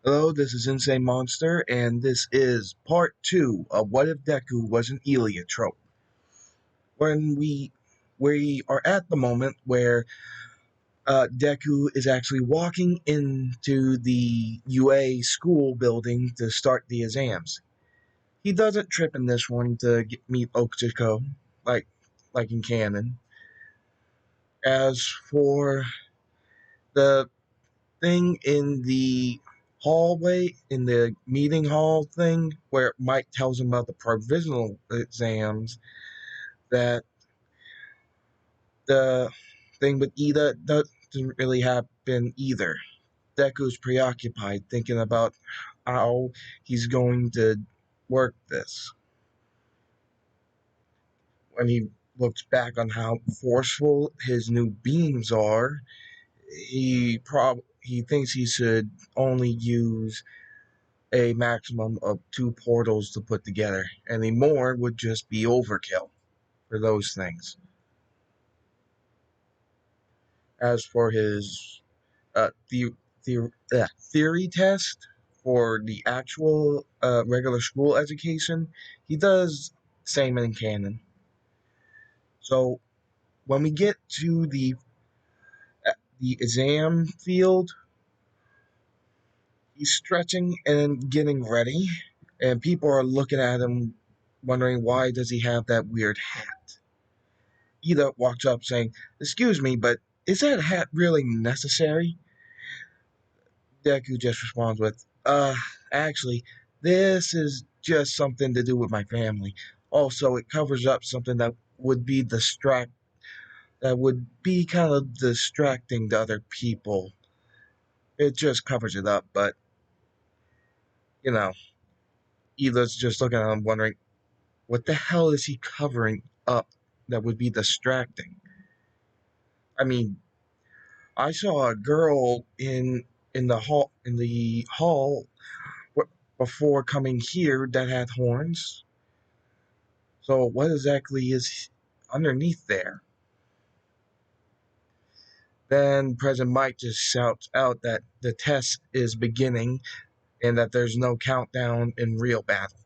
Hello, this is Insane Monster, and this is part 2 of What If Deku Was an Eliatrope. When we are at the moment where Deku is actually walking into the UA school building to start the exams. He doesn't trip in this one to meet Okuchiko, like like in canon. As for the thing in the hallway, in the meeting hall thing, where Mike tells him about the provisional exams, that the thing with Ida doesn't really happen either. Deku's preoccupied thinking about how he's going to work this. When he looks back on how forceful his new beams are, he thinks he should only use a maximum of 2 portals to put together. Any more would just be overkill for those things. As for his theory test for the actual regular school education, he does same in canon. So when we get to the exam field, he's stretching and getting ready, and people are looking at him, wondering why does he have that weird hat. Ida walks up saying, "Excuse me, but is that hat really necessary?" Deku just responds with, actually, this is just something to do with my family. Also, it covers up something that would be kind of distracting to other people. It just covers it up, but, you know, Ida's just looking at him wondering, what the hell is he covering up that would be distracting? I mean, I saw a girl in the hall before coming here that had horns. So what exactly is underneath there? Then President Mike just shouts out that the test is beginning and that there's no countdown in real battle.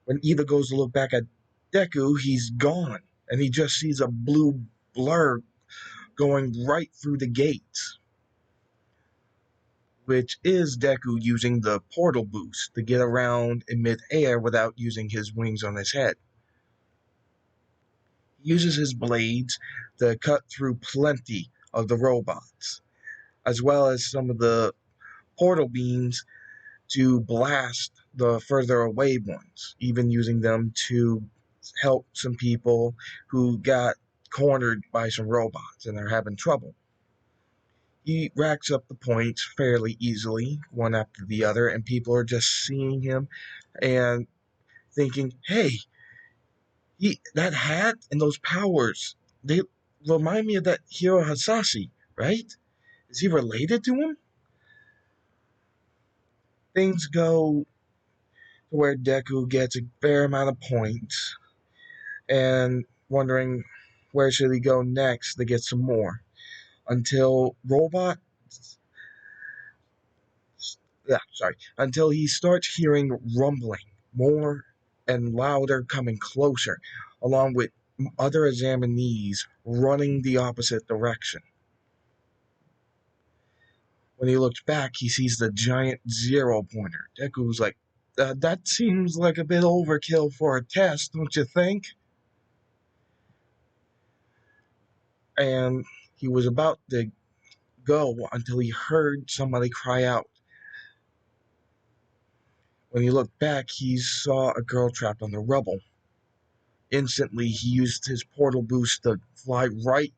When Ida goes to look back at Deku, he's gone, and he just sees a blue blur going right through the gates, which is Deku using the portal boost to get around in midair without using his wings on his head. He uses his blades to cut through plenty of the robots, as well as some of the portal beams to blast the further away ones, even using them to help some people who got cornered by some robots and are having trouble. He racks up the points fairly easily, one after the other, and people are just seeing him and thinking, hey, that hat and those powers, they remind me of that hero Hasashi, right? Is he related to him? Things go to where Deku gets a fair amount of points and wondering where should he go next to get some more until robot until he starts hearing rumbling more and louder coming closer, along with other examinees running the opposite direction. When he looks back, he sees the giant zero pointer. Deku's like, that seems like a bit overkill for a test, don't you think? And he was about to go until he heard somebody cry out. When he looked back, he saw a girl trapped on the rubble. Instantly, he used his portal boost to fly right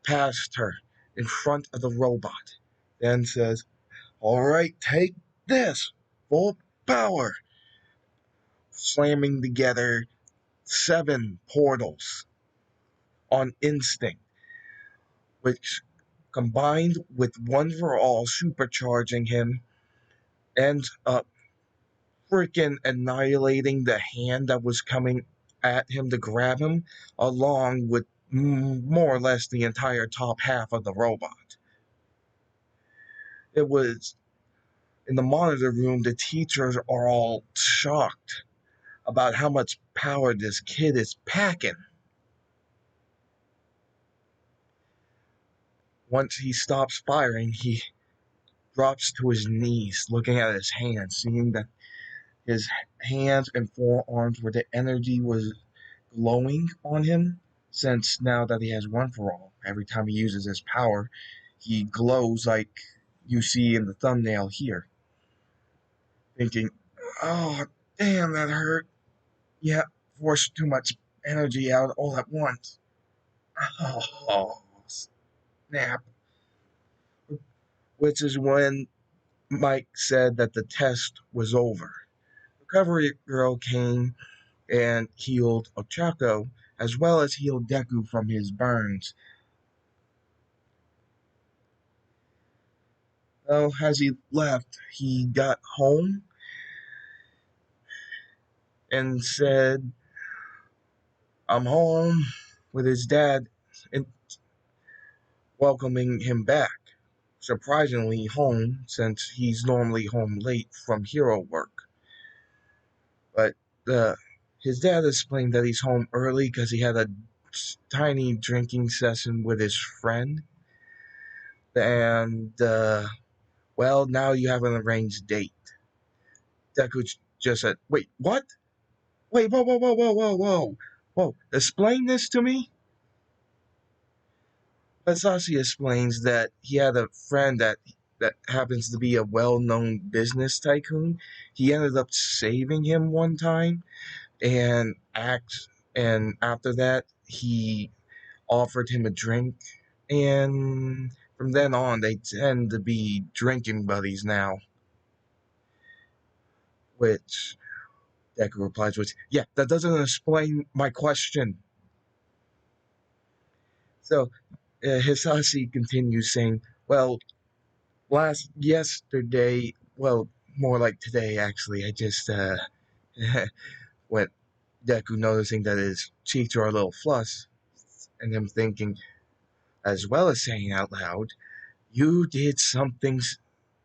past her in front of the robot. Then says, "All right, take this, full power," slamming together 7 portals on instinct, which combined with one for all supercharging him ends up freaking annihilating the hand that was coming at him to grab him, along with more or less the entire top half of the robot. It was in the monitor room, the teachers are all shocked about how much power this kid is packing. Once he stops firing, he drops to his knees, looking at his hands, seeing that his hands and forearms where the energy was glowing on him. Since now that he has one for all, every time he uses his power, he glows like you see in the thumbnail here. Thinking, oh, damn, that hurt. Yeah, forced too much energy out all at once. Oh, snap. Which is when Mike said that the test was over. Recovery Girl came and healed Ochako, as well as healed Deku from his burns. So, as he left, he got home and said, I'm home with his dad and welcoming him back. Surprisingly, home since he's normally home late from hero work. But uh, his dad explained that he's home early because he had a tiny drinking session with his friend. And, well, now you have an arranged date. Deku just said, wait, what? Wait, whoa, whoa, whoa, whoa, whoa, whoa. Whoa, explain this to me? Masashi explains that he had a friend that happens to be a well-known business tycoon. He ended up saving him one time, and after that he offered him a drink, and from then on they tend to be drinking buddies now. Which Deku replies with, "Yeah, that doesn't explain my question." So Hisashi continues saying, "Well, last yesterday, well, more like today actually. I just went Deku noticing that his cheeks are a little flushed, and him thinking, as well as saying out loud, "You did something.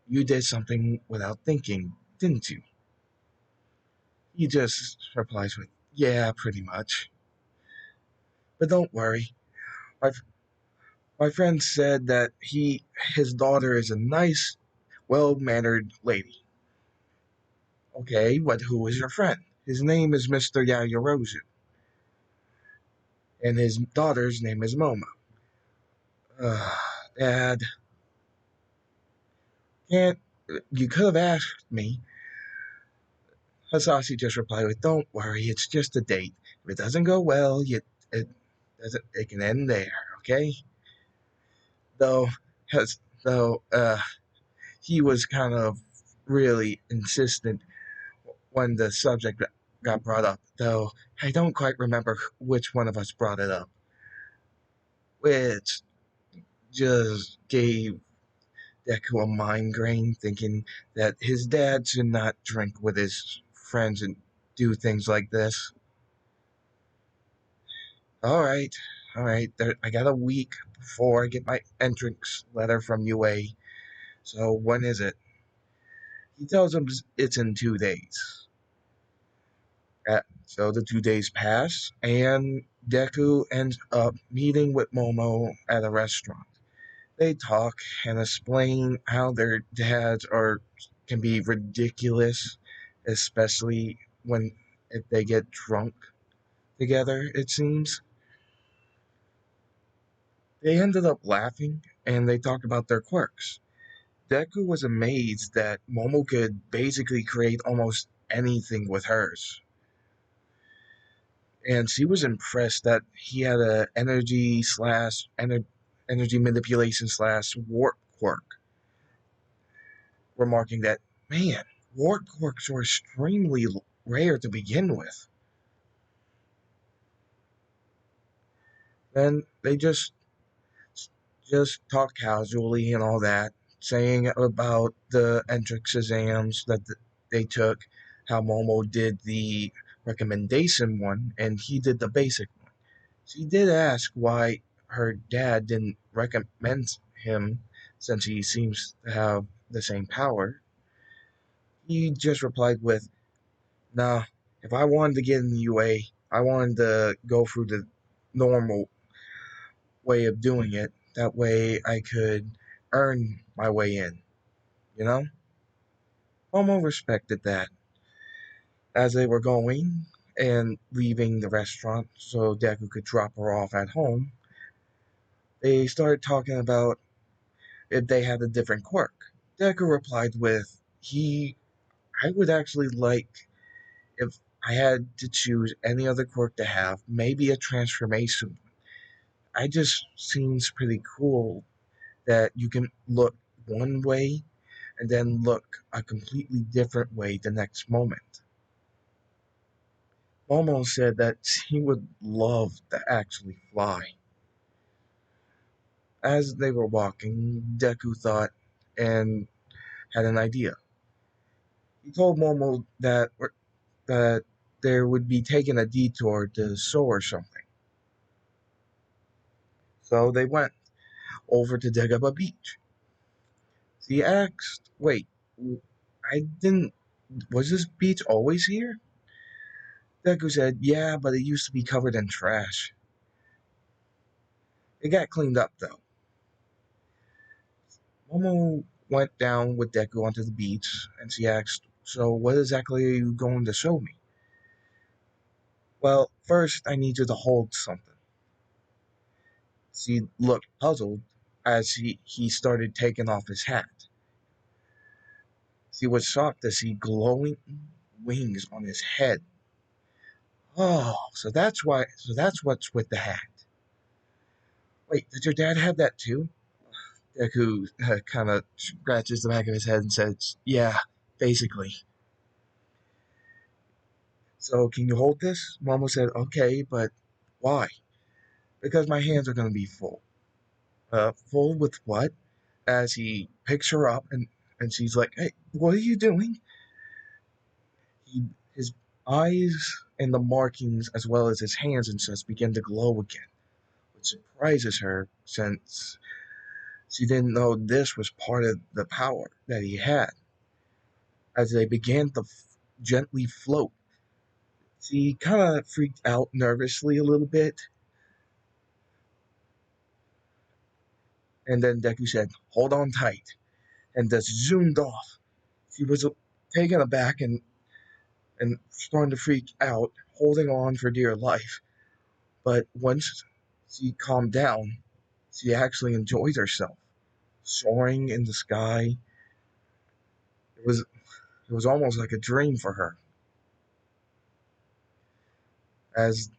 You did something without thinking, didn't you?" He just replies with, "Yeah, pretty much. But don't worry. My my friend said that his daughter is a nice, well-mannered lady." "Okay, but who is your friend?" "His name is Mr. Yaoyorozu, and his daughter's name is Momo." Uh, Dad, can't you could have asked me. Hasashi just replied with, "Don't worry, it's just a date. If it doesn't go well, it it can end there, okay?" Though, has though he was kind of really insistent when the subject got brought up. Though I don't quite remember which one of us brought it up, which just gave Deku a migraine, thinking that his dad should not drink with his friends and do things like this. All right, all right. I got a week before I get my entrance letter from UA. So when is it? He tells him it's in 2 days. So the 2 days pass, and Deku ends up meeting with Momo at a restaurant. They talk and explain how their dads are can be ridiculous, especially when if they get drunk together. It seems they ended up laughing and they talked about their quirks. Deku was amazed that Momo could basically create almost anything with hers, and she was impressed that he had a energy manipulation slash warp quirk, remarking that, man, warp quirks are extremely rare to begin with. Then they just talk casually and all that, saying about the entrance exams that they took, how Momo did the recommendation one and he did the basic one. She did ask why her dad didn't recommend him, since he seems to have the same power, he just replied with, "Nah, if I wanted to get in the UA, I wanted to go through the normal way of doing it. That way I could earn my way in, you know?" Momo respected that. As they were going and leaving the restaurant so Deku could drop her off at home, they started talking about if they had a different quirk. Deku replied with, I would actually like if I had to choose any other quirk to have, maybe a transformation. I just seems pretty cool that you can look one way and then look a completely different way the next moment. Momo said that she would love to actually fly. As they were walking, Deku thought and had an idea. He told Momo that there would be taking a detour to Seoul or something. So they went over to Dagaba Beach. He asked, "Wait, I didn't. Was this beach always here?" Deku said, "Yeah, but it used to be covered in trash. It got cleaned up though." Momo went down with Deku onto the beach, and she asked, "So what exactly are you going to show me?" "Well, first I need you to hold something." She looked puzzled as he started taking off his hat. She was shocked to see glowing wings on his head. "Oh, so that's what's with the hat. Wait, did your dad have that too?" Deku kind of scratches the back of his head and says, "Yeah, basically." "So can you hold this?" Momo said, "Okay, but why?" "Because my hands are going to be full." Full with what? As he picks her up and she's like, "Hey, what are you doing?" His eyes and the markings, as well as his hands and such, begin to glow again, which surprises her since she didn't know this was part of the power that he had. As they began to gently float, she kind of freaked out nervously a little bit, and then Deku said, "Hold on tight," and just zoomed off. She was taken aback and starting to freak out, holding on for dear life. But once she calmed down, she actually enjoyed herself, soaring in the sky. It was almost like a dream for her. As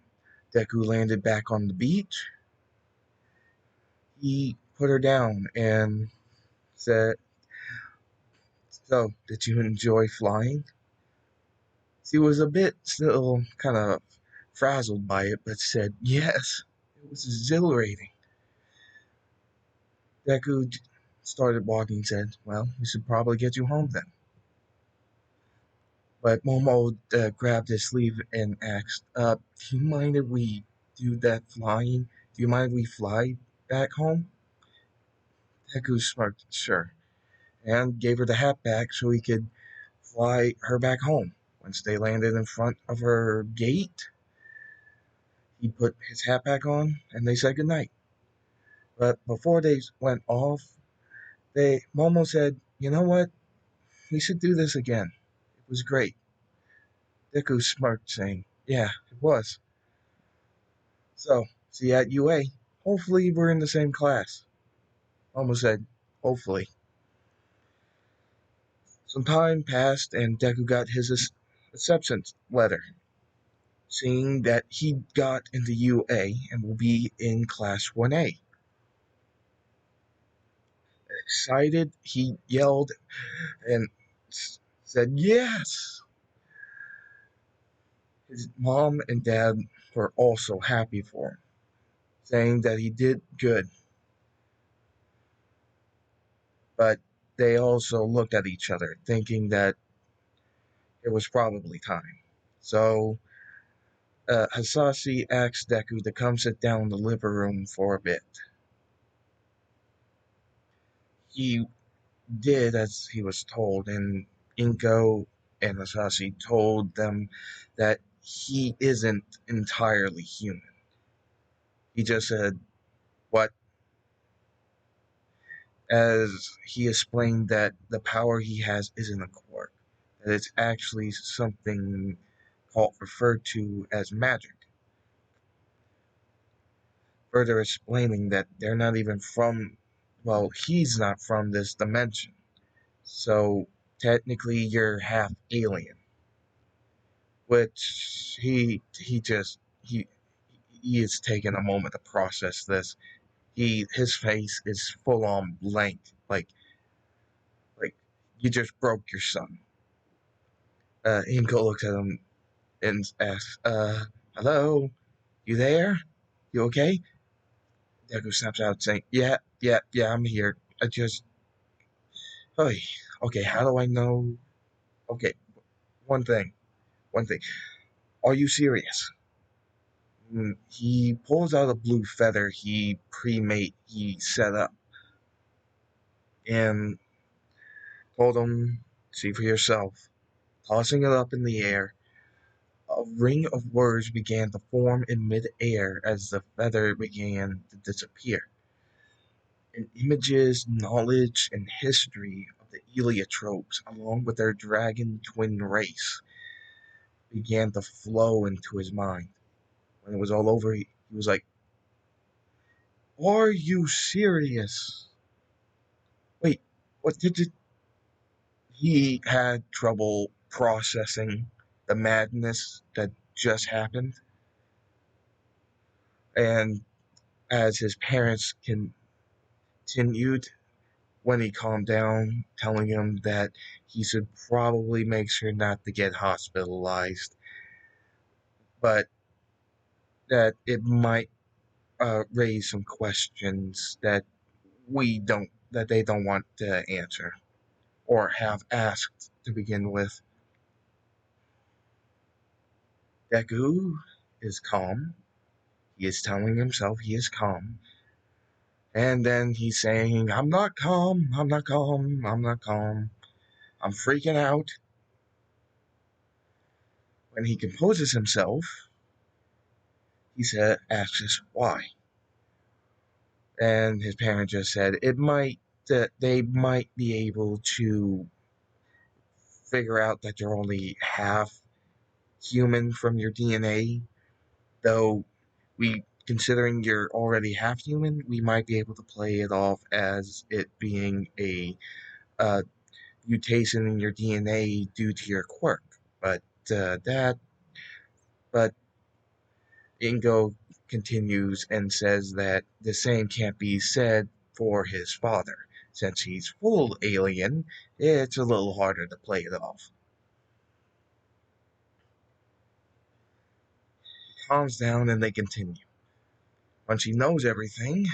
Deku landed back on the beach, he put her down and said, "So, did you enjoy flying?" She was a bit still kind of frazzled by it, but said, "Yes, it was exhilarating." Deku started walking and said, "Well, we should probably get you home then." But Momo grabbed his sleeve and asked, "Do you mind if we do that flying? Do you mind if we fly back home?" Deku smirked, "Sure," and gave her the hat back so he could fly her back home. Once they landed in front of her gate, he put his hat back on and they said goodnight. But before they went off, Momo said, "You know what? We should do this again. It was great." Deku smirked, saying, "Yeah, it was. So, see you at UA. Hopefully we're in the same class." Momo said, "Hopefully." Some time passed and Deku got his acceptance letter, saying that he got into UA and will be in Class 1A. Excited, he yelled and said, "Yes!" His mom and dad were also happy for him, saying that he did good, but they also looked at each other, thinking that it was probably time. So Hasashi asked Deku to come sit down in the living room for a bit. He did as he was told, and Inko and Asashi told them that he isn't entirely human. He just said what, as he explained that the power he has isn't a quirk, that it's actually something called referred to as magic. Further explaining that they're not even from, well, he's not from this dimension. So technically, you're half alien, which he is taking a moment to process this. His face is full on blank, like you just broke your son. Inko looks at him and asks, hello, you there? You okay?" Deku snaps out saying, "Yeah, yeah, yeah, I'm here. I just, oh, okay, how do I know? Okay, one thing, one thing. Are you serious?" He pulls out a blue feather he set up, and told him, "See for yourself." Tossing it up in the air, a ring of words began to form in mid-air as the feather began to disappear. And images, knowledge, and history of the eliatropes, along with their dragon twin race, began to flow into his mind. When it was all over, he was like, "Are you serious? Wait, what did you?" He had trouble processing the madness that just happened. And as his parents continued, when he calmed down, telling him that he should probably make sure not to get hospitalized, but that it might raise some questions that they don't want to answer or have asked to begin with. Deku is calm. He is telling himself he is calm. And then he's saying, "I'm not calm, I'm not calm, I'm not calm. I'm freaking out." When he composes himself, asks us why. And his parent just said that they might be able to figure out that you're only half human from your DNA, though considering you're already half human, we might be able to play it off as it being a uh, mutation in your DNA due to your quirk. But uh, that, but Ingo continues and says that the same can't be said for his father. Since he's full alien, it's a little harder to play it off. Calms down and they continue. Once he knows everything,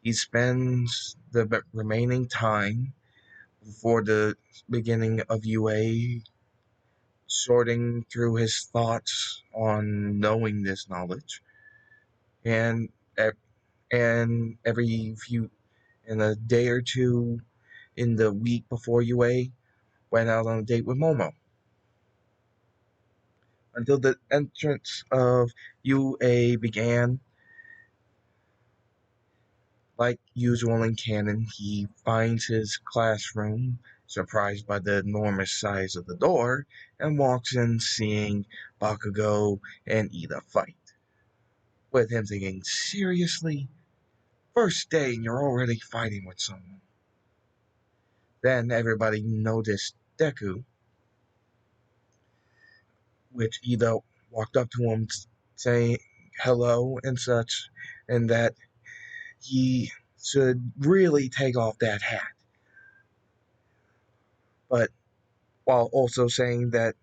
he spends the remaining time before the beginning of UA sorting through his thoughts on knowing this knowledge, and and every few in a day or two in the week before UA went out on a date with Momo until the entrance of UA began. Like usual in canon, he finds his classroom, surprised by the enormous size of the door, and walks in seeing Bakugo and Ida fight. With him thinking, seriously? First day and you're already fighting with someone. Then everybody noticed Deku, which Ida walked up to him saying hello and such, and that he should really take off that hat. But while also saying that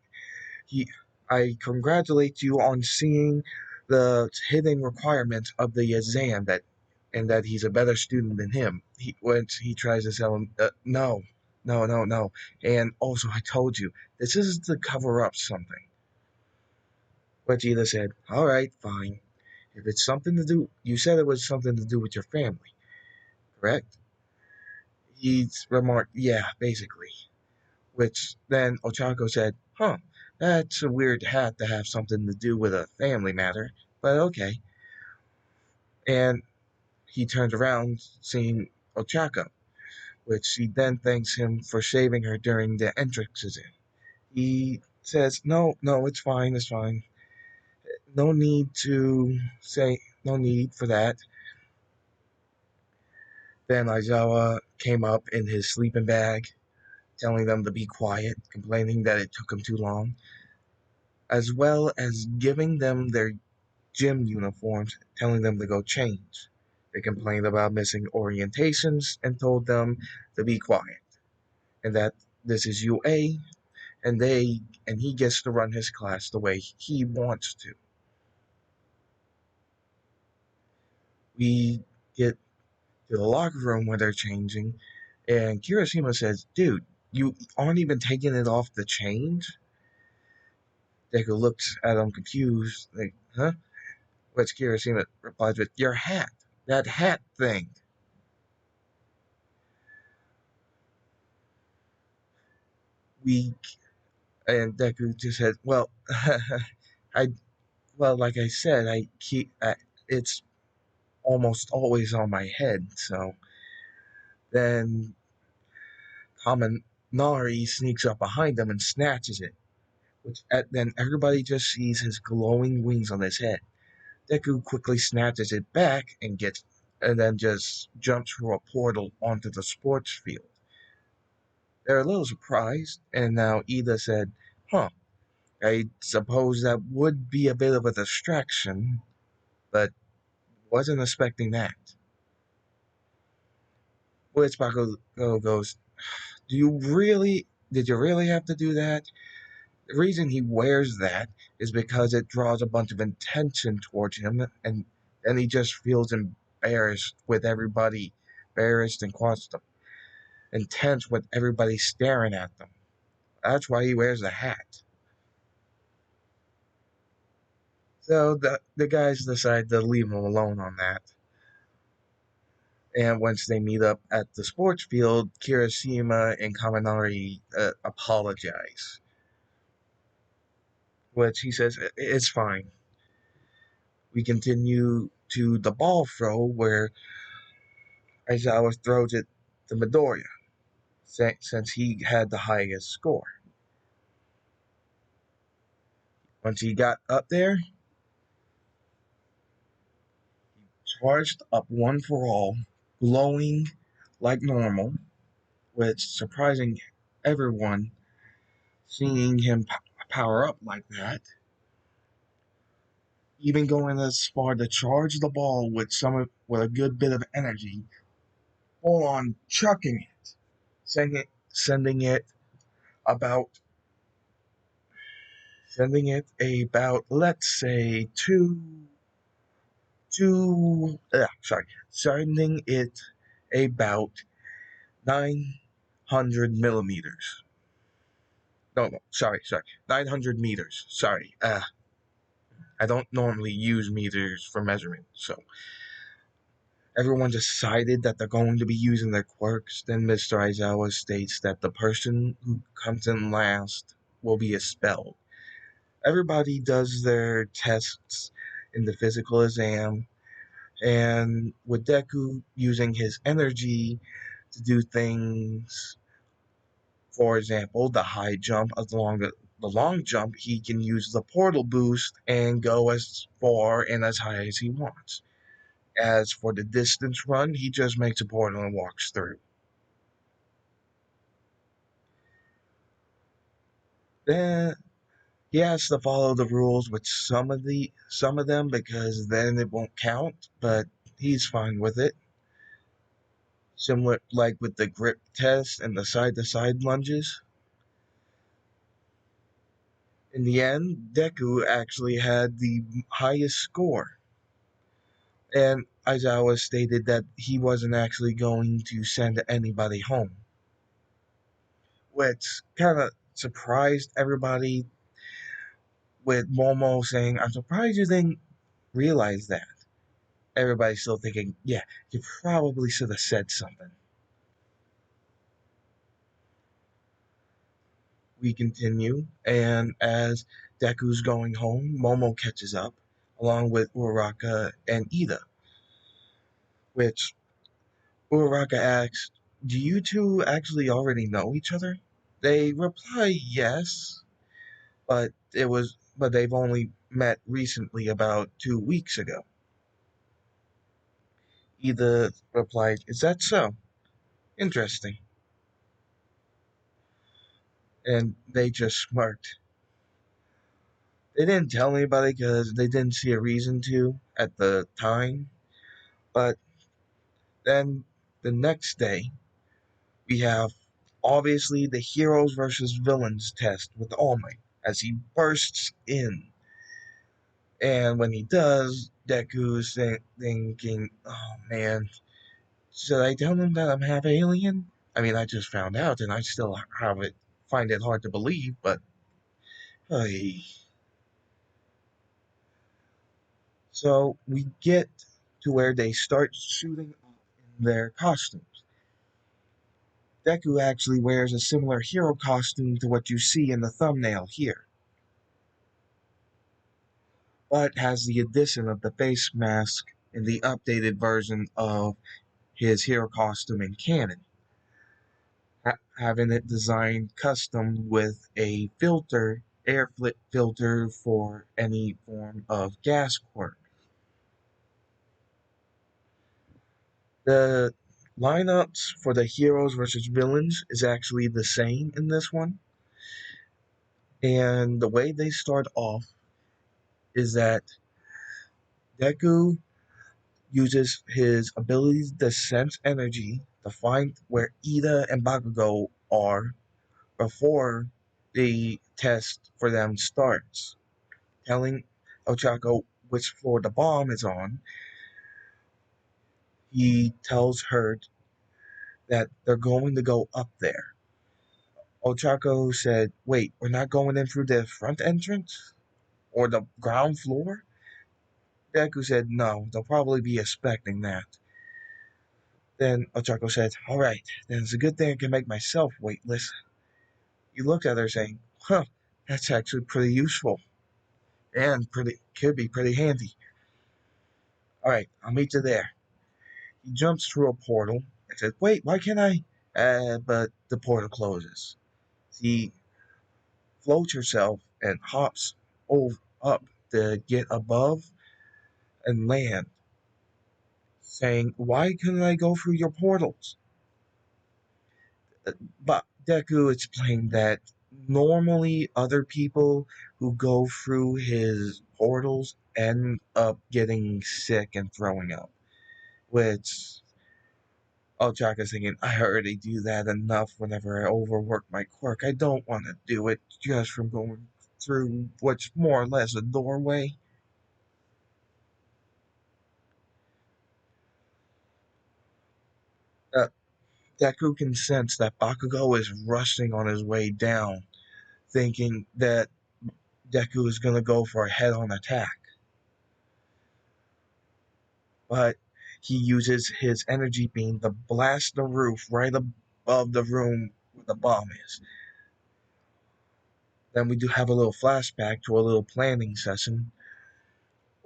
he, I congratulate you on seeing the hidden requirements of the exam and that he's a better student than him. Once he tries to tell him, no, no, no, no. And also, I told you, this is to cover up something. Vegeta said, all right, fine. If it's something to do, you said it was something to do with your family, correct? He's remarked, yeah, basically. Which then Ochako said, huh, that's a weird hat to have something to do with a family matter, but okay. And he turns around seeing Ochako, which she then thanks him for saving her during the entrances in. He says, no, no, it's fine, it's fine. No need to say, no need for that. Then Aizawa came up in his sleeping bag, telling them to be quiet, complaining that it took him too long, as well as giving them their gym uniforms, telling them to go change. They complained about missing orientations and told them to be quiet and that this is UA and he gets to run his class the way he wants to. We get to the locker room where they're changing, and Kirishima says, "Dude, you aren't even taking it off the change." Deku looks at him confused, like, "Huh?" Which Kirishima replies with, "Your hat, that hat thing." We and Deku just said, "Well, I like I said, it's almost always on my head." So then Kaminari sneaks up behind him and snatches it. Then everybody just sees his glowing wings on his head. Deku quickly snatches it back and then just jumps through a portal onto the sports field. They're a little surprised, and now Ida said, "Huh, I suppose that would be a bit of a distraction, but wasn't expecting that." Which Bakugo goes, did you really have to do that? The reason he wears that is because it draws a bunch of attention towards him, and then he just feels embarrassed with everybody, embarrassed and constant, intense with everybody staring at them. That's why he wears the hat. So the guys decide to leave him alone on that. And once they meet up at the sports field, Kirishima and Kaminari apologize, which he says it's fine. We continue to the ball throw where Aizawa throws it to Midoriya, since he had the highest score. Once he got up there, he charged up one for all, glowing like normal, which surprising everyone seeing him power up like that. Even going as far to charge the ball with a good bit of energy, full on chucking it, sending it about let's say sending it about 900 millimeters. No, no, sorry, 900 meters. Sorry, I don't normally use meters for measurement, so everyone decided that they're going to be using their quirks. Then Mr. Aizawa states that the person who comes in last will be expelled. Everybody does their tests in the physical exam, and with Deku using his energy to do things, for example, the high jump, the long jump, he can use the portal boost and go as far and as high as he wants. As for the distance run, he just makes a portal and walks through. Then he has to follow the rules with some of them because then it won't count, but he's fine with it. Similar like with the grip test and the side to side lunges. In the end, Deku actually had the highest score, and Aizawa stated that he wasn't actually going to send anybody home, which kind of surprised everybody. With Momo saying, "I'm surprised you didn't realize that." Everybody's still thinking, "Yeah, you probably should have said something." we continue, and as Deku's going home, Momo catches up, along with Uraraka and Ida, which Uraraka asks, "Do you two actually already know each other?" They reply yes, but they've only met recently about 2 weeks ago. Ida replied, "Is that so? Interesting." And they just smirked. They didn't tell anybody because they didn't see a reason to at the time. But then the next day, we have obviously the heroes versus villains test with All Might as he bursts in. And when he does, Deku's thinking, "Oh man, should I tell him that I'm half alien? I mean, I just found out and I still find it hard to believe, but hey." So we get to where they start shooting up in their costumes. Deku actually wears a similar hero costume to what you see in the thumbnail here, but has the addition of the face mask in the updated version of his hero costume in canon, having it designed custom with a filter for any form of gas quirk. The lineups for the heroes versus villains is actually the same in this one, and the way they start off is that Deku uses his abilities to sense energy to find where Ida and Bakugo are before the test for them starts, telling Ochako which floor the bomb is on. He tells her that they're going to go up there. Ochako said, "Wait, we're not going in through the front entrance? Or the ground floor?" Deku said, "No, they'll probably be expecting that." Then Ochako said, "All right, then it's a good thing I can make myself weightless." He looked at her saying, "Huh, that's actually pretty useful and pretty could be pretty handy. All right, I'll meet you there." He jumps through a portal and says, "Wait, why can't I?" But the portal closes. She floats herself and hops up to get above and land, saying, "Why couldn't I go through your portals?" But Deku explained that normally other people who go through his portals end up getting sick and throwing up, which Ochaka's thinking, "I already do that enough whenever I overwork my quirk. I don't want to do it just from going through what's more or less a doorway." Uh, Deku can sense that Bakugo is rushing on his way down, thinking that Deku is going to go for a head on attack. But he uses his energy beam to blast the roof right above the room where the bomb is. Then we do have a little flashback to a little planning session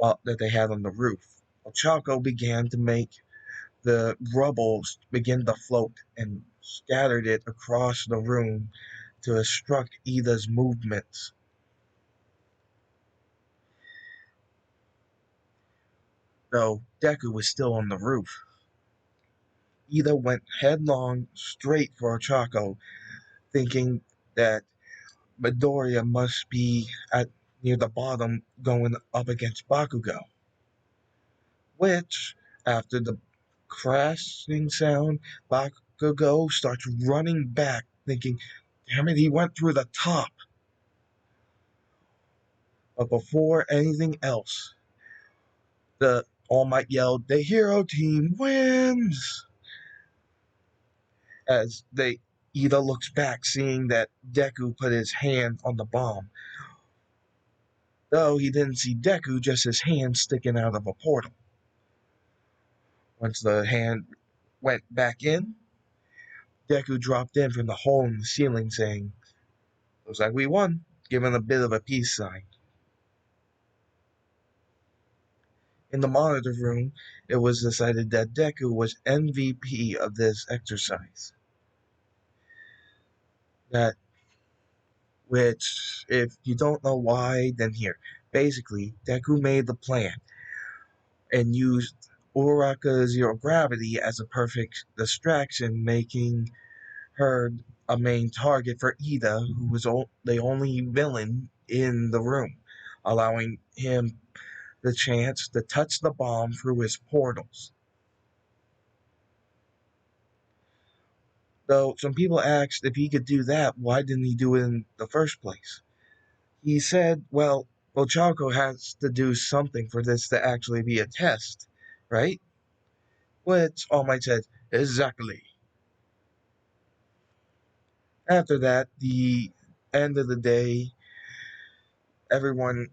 that they had on the roof. Ochako began to make the rubble begin to float and scattered it across the room to obstruct Ida's movements. Though Deku was still on the roof, Ida went headlong straight for Ochako, thinking that Midoriya must be at near the bottom going up against Bakugo, which, after the crashing sound, Bakugo starts running back, thinking, "Damn it, he went through the top." But before anything else, the All Might yelled, "The hero team wins!" As they Ida looks back, seeing that Deku put his hand on the bomb. Though he didn't see Deku, just his hand sticking out of a portal. Once the hand went back in, Deku dropped in from the hole in the ceiling, saying, Looks like we won, given a bit of a peace sign. In the monitor room, it was decided that Deku was MVP of this exercise. That which, if you don't know why, then here. Basically, Deku made the plan and used Uraraka's zero gravity as a perfect distraction, making her a main target for Ida, who was the only villain in the room, allowing him the chance to touch the bomb through his portals. Though some people asked if he could do that, why didn't he do it in the first place? He said, well, Chalco has to do something for this to actually be a test, right? Which All Might said, exactly. After that, the end of the day, everyone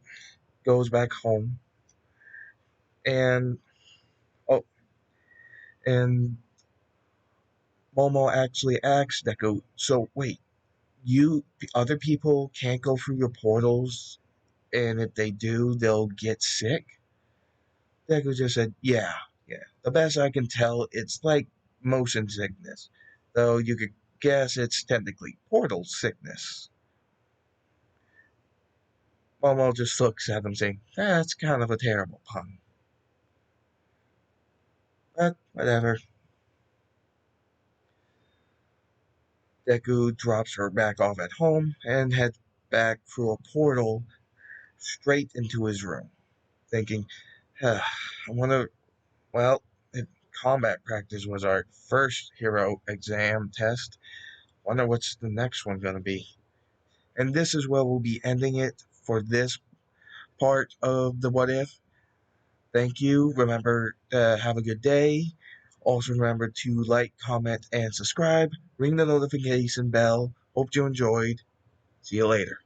goes back home, and oh, and Momo actually asks Deku, so wait, you other people can't go through your portals, and if they do, they'll get sick? Deku just said, yeah. The best I can tell, it's like motion sickness, though you could guess it's technically portal sickness. Momo just looks at him saying, that's kind of a terrible pun. But whatever. Deku drops her back off at home and heads back through a portal straight into his room, thinking, I wonder, well, if combat practice was our first hero exam test, wonder what's the next one going to be. And this is where we'll be ending it for this part of the What If. Thank you. Remember to have a good day. Also, remember to like, comment, and subscribe. Ring the notification bell. Hope you enjoyed. See you later.